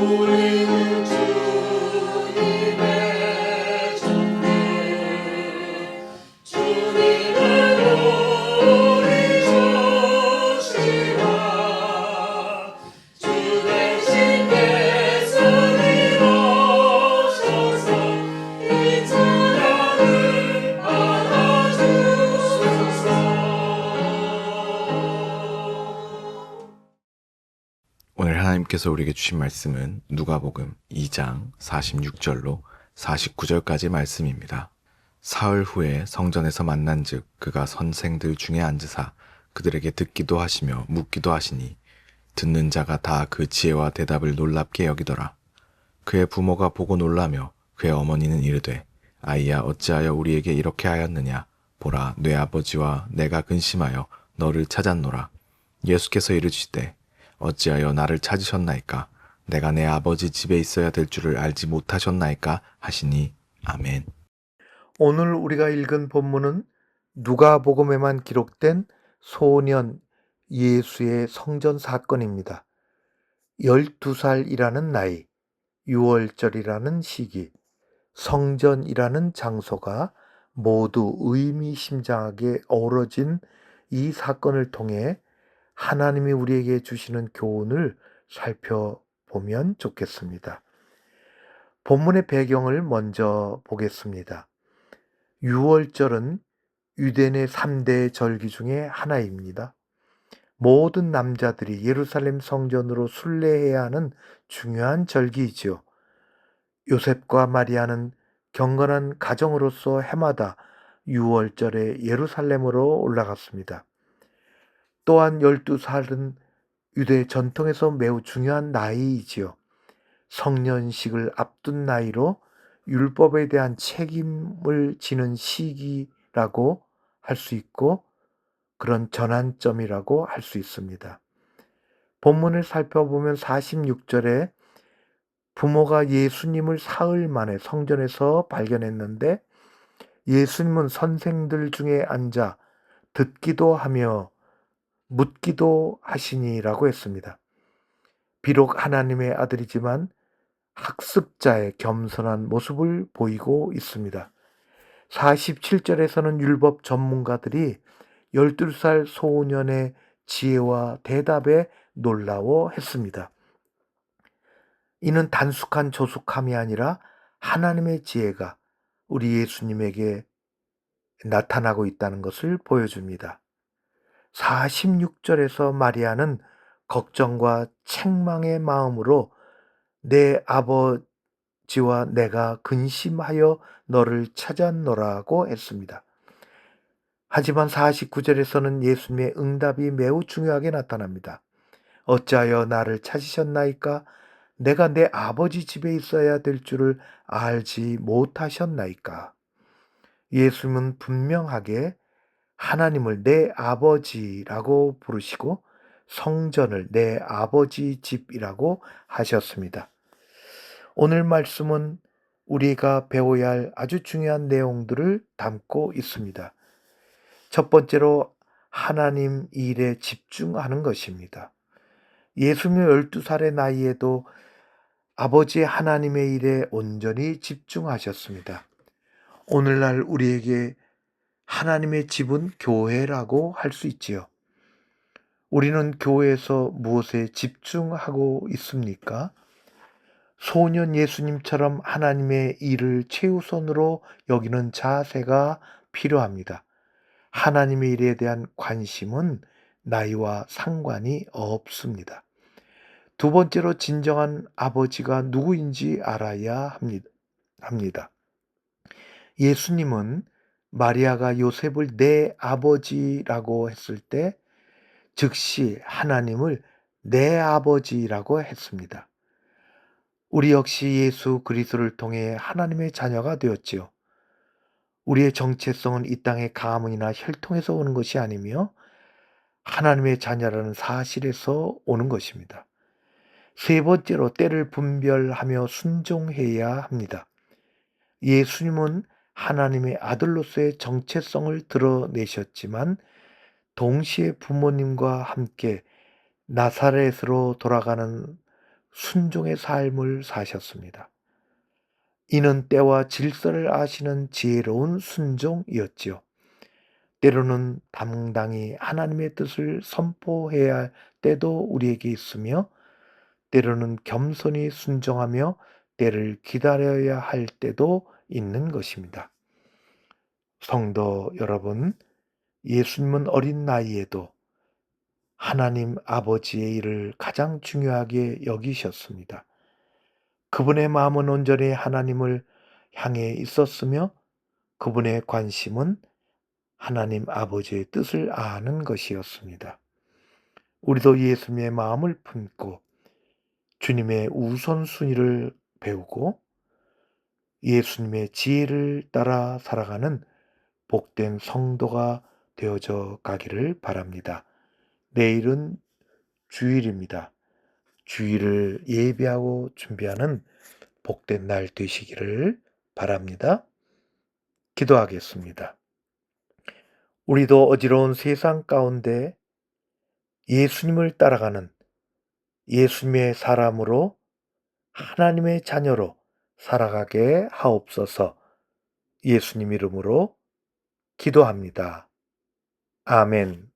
우리는 주님의 종들, 주님을 우리 조시라. 주 대신 대선을 오셔서 이 찬양을 받아주소서. 오늘 하나님께서 우리에게 주신 말씀은 누가복음 2장 46절로 49절까지 말씀입니다. 사흘 후에 성전에서 만난즉 그가 선생들 중에 앉으사 그들에게 듣기도 하시며 묻기도 하시니 듣는 자가 다 그 지혜와 대답을 놀랍게 여기더라. 그의 부모가 보고 놀라며 그의 어머니는 이르되 아이야 어찌하여 우리에게 이렇게 하였느냐. 보라 내 아버지와 내가 근심하여 너를 찾았노라. 예수께서 이르시되 어찌하여 나를 찾으셨나이까? 내가 내 아버지 집에 있어야 될 줄을 알지 못하셨나이까? 하시니 아멘. 오늘 우리가 읽은 본문은 누가복음에만 기록된 소년 예수의 성전 사건입니다. 12살이라는 나이, 6월절이라는 시기, 성전이라는 장소가 모두 의미심장하게 어우러진 이 사건을 통해 하나님이 우리에게 주시는 교훈을 살펴보면 좋겠습니다. 본문의 배경을 먼저 보겠습니다. 6월절은 유대인의 3대 절기 중에 하나입니다. 모든 남자들이 예루살렘 성전으로 순례해야 하는 중요한 절기이지요. 요셉과 마리아는 경건한 가정으로서 해마다 6월절에 예루살렘으로 올라갔습니다. 또한 12살은 유대 전통에서 매우 중요한 나이이지요. 성년식을 앞둔 나이로 율법에 대한 책임을 지는 시기라고 할 수 있고 그런 전환점이라고 할 수 있습니다. 본문을 살펴보면 46절에 부모가 예수님을 사흘 만에 성전에서 발견했는데 예수님은 선생들 중에 앉아 듣기도 하며 묻기도 하시니라고 했습니다. 비록 하나님의 아들이지만 학습자의 겸손한 모습을 보이고 있습니다. 47절에서는 율법 전문가들이 12살 소년의 지혜와 대답에 놀라워했습니다. 이는 단순한 조숙함이 아니라 하나님의 지혜가 우리 예수님에게 나타나고 있다는 것을 보여줍니다. 46절에서 마리아는 걱정과 책망의 마음으로 내 아버지와 내가 근심하여 너를 찾았노라고 했습니다. 하지만 49절에서는 예수님의 응답이 매우 중요하게 나타납니다. 어찌하여 나를 찾으셨나이까? 내가 내 아버지 집에 있어야 될 줄을 알지 못하셨나이까? 예수님은 분명하게 하나님을 내 아버지라고 부르시고 성전을 내 아버지 집이라고 하셨습니다. 오늘 말씀은 우리가 배워야 할 아주 중요한 내용들을 담고 있습니다. 첫 번째로 하나님 일에 집중하는 것입니다. 예수님 12살의 나이에도 아버지 하나님의 일에 온전히 집중하셨습니다. 오늘날 우리에게 하나님의 집은 교회라고 할 수 있지요. 우리는 교회에서 무엇에 집중하고 있습니까? 소년 예수님처럼 하나님의 일을 최우선으로 여기는 자세가 필요합니다. 하나님의 일에 대한 관심은 나이와 상관이 없습니다. 두 번째로 진정한 아버지가 누구인지 알아야 합니다. 예수님은 마리아가 요셉을 내 아버지라고 했을 때 즉시 하나님을 내 아버지라고 했습니다. 우리 역시 예수 그리스도를 통해 하나님의 자녀가 되었지요. 우리의 정체성은 이 땅의 가문이나 혈통에서 오는 것이 아니며 하나님의 자녀라는 사실에서 오는 것입니다. 세 번째로 때를 분별하며 순종해야 합니다. 예수님은 하나님의 아들로서의 정체성을 드러내셨지만 동시에 부모님과 함께 나사렛으로 돌아가는 순종의 삶을 사셨습니다. 이는 때와 질서를 아시는 지혜로운 순종이었지요. 때로는 당당히 하나님의 뜻을 선포해야 할 때도 우리에게 있으며, 때로는 겸손히 순종하며 때를 기다려야 할 때도 있는 것입니다. 성도 여러분, 예수님은 어린 나이에도 하나님 아버지의 일을 가장 중요하게 여기셨습니다. 그분의 마음은 온전히 하나님을 향해 있었으며, 그분의 관심은 하나님 아버지의 뜻을 아는 것이었습니다. 우리도 예수님의 마음을 품고 주님의 우선순위를 배우고 예수님의 지혜를 따라 살아가는 복된 성도가 되어져 가기를 바랍니다. 내일은 주일입니다. 주일을 예배하고 준비하는 복된 날 되시기를 바랍니다. 기도하겠습니다. 우리도 어지러운 세상 가운데 예수님을 따라가는 예수님의 사람으로 하나님의 자녀로 살아가게 하옵소서. 예수님 이름으로 기도합니다. 아멘.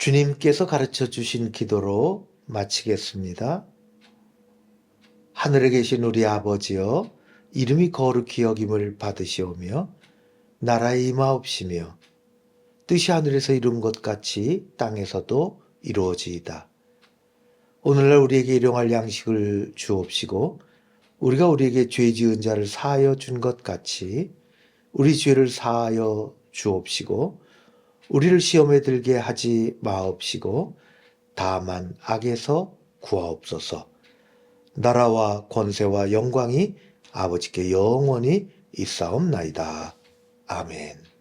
주님께서 가르쳐 주신 기도로 마치겠습니다. 하늘에 계신 우리 아버지여, 이름이 거룩히 여김을 받으시오며 나라에 임하옵시며 뜻이 하늘에서 이룬 것 같이 땅에서도 이루어지이다. 오늘날 우리에게 일용할 양식을 주옵시고 우리가 우리에게 죄 지은 자를 사하여 준 것 같이 우리 죄를 사하여 주옵시고 우리를 시험에 들게 하지 마옵시고 다만 악에서 구하옵소서. 나라와 권세와 영광이 아버지께 영원히 있사옵나이다. 아멘.